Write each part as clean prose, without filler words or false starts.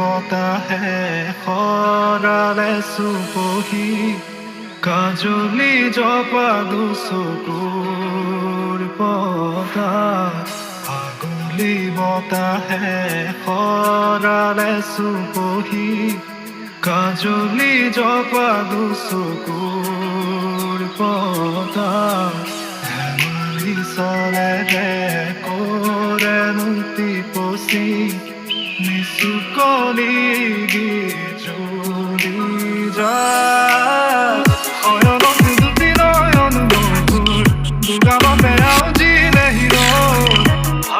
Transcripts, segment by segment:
বতাহে খৰালে চুপহি কাজলি জপালো চকুৰ পতাত আগলি বতাহে খৰালে চুপহি কাজলি জপালো চকুৰ পতাত ধেমালি চলেৰে কৰে নুতি পচি নিচুকলি জ্বলি যায় শয়নত দুটি নয়ন মধুৰ দুগামতে আউজিলে হিৰ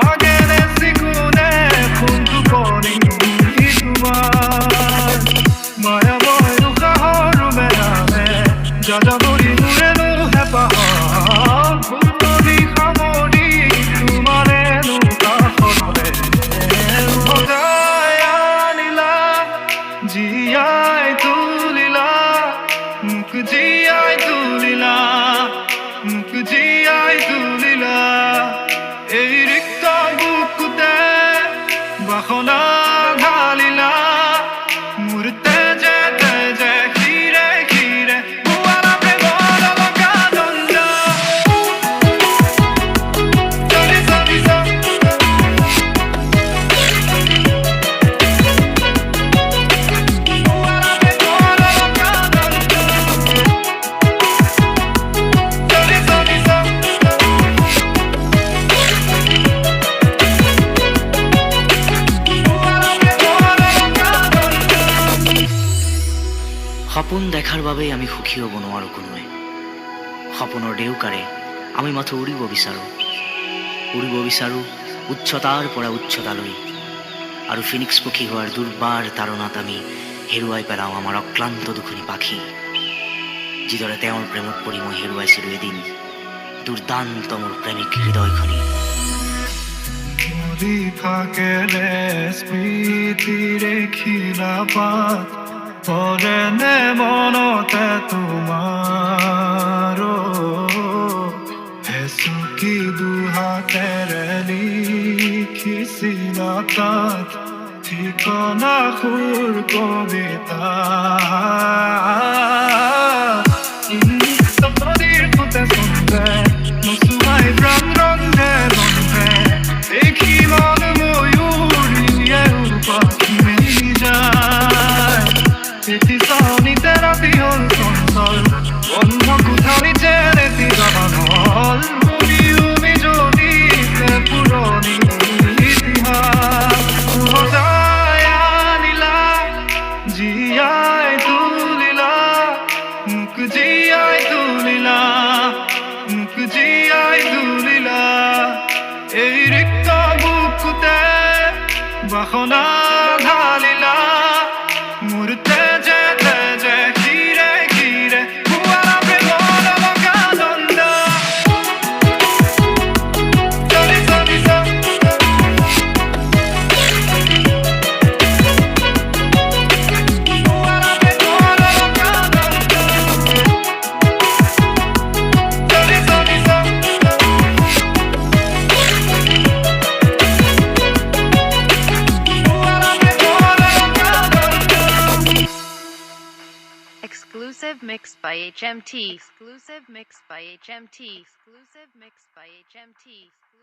আগেৰে চিকুনে ফোনটো কৰি তোমাৰ মায়াময় উশাহৰ মেৰামে যাযাবৰী মোৰেনো হেঁপাহত ফুলনি সামৰি তোমাৰেনো কাষতে ভগাই আনিলা জীয়াই তুলিলা মোক জীয়াই তুলিলা মোক জীয়াই তুলিলা এই ৰিক্ত বুকুতে বাসনা ঢালিলা মোৰ তেজে তেজে খিৰে খিৰে পুৱালা প্ৰেমৰ লগা দ্বন্দ্ব চলি চলি চলি পুৱালা প্ৰেমৰ লগা দ্বন্দ্ব চলি চলি চলি সপোন দেখাৰ বাবে আমি সুখী হ'ব নোৱাৰো কোনোৱে সপোনৰ দেউকাৰে আমি মাথো উৰিব বিচাৰো উচ্চতাৰ পৰা উচ্চতালৈ আৰু ফিনিক্স পক্ষী হোৱাৰ দুৰ্বাৰ তাৰণাত আমি হেৰুৱাই পেলাওঁ আমাৰ অক্লান্ত দুখনি পাখি যিদৰে তেওঁৰ প্ৰেমত পৰি মই হেৰুৱাইছিলো এদিন দুৰ্দান্ত মোৰ প্ৰেমিক হৃদয়খনি মৰি থাকেৰে স্মৃতিৰে খিলাপাত পৰেনে মনতে তোমাৰ হেচুকি দুহাতেৰে লিখিছিলা তাত ঠিকনা সুৰ কবিতা নদীৰ সোঁতে চন্দে নচুৱাই প্ৰাণ ৰন্ধে ৰন্ধে দেখি মন ময়ূৰীয়ে পাখি মেলি যায় চিঠি ৰাতি হ'ল চঞ্চল বন্ধ কোঠালি যেনেতি জনল শুনিওমি যদি পুৰণি ইতিহাস সজাই আনিলা জীয়াই তুলিলা মোক জীয়াই তুলিলা মোক জীয়াই তুলিলা এই ৰিক্ত বুকুতে বাসনা ঢালিলা মোৰ তেজে তেজে খিৰে খিৰে পুৱালা প্ৰেমৰ লগা দ্বন্দ্ব চলি চলি চলি পুৱালা প্ৰেমৰ লগা দ্বন্দ্ব চলি চলি চলি পুৱালা প্ৰেমৰ লগা দ্বন্দ্ব Exclusive mixed by HMT. Exclusive mixed by HMT. Exclusive mixed by HMT.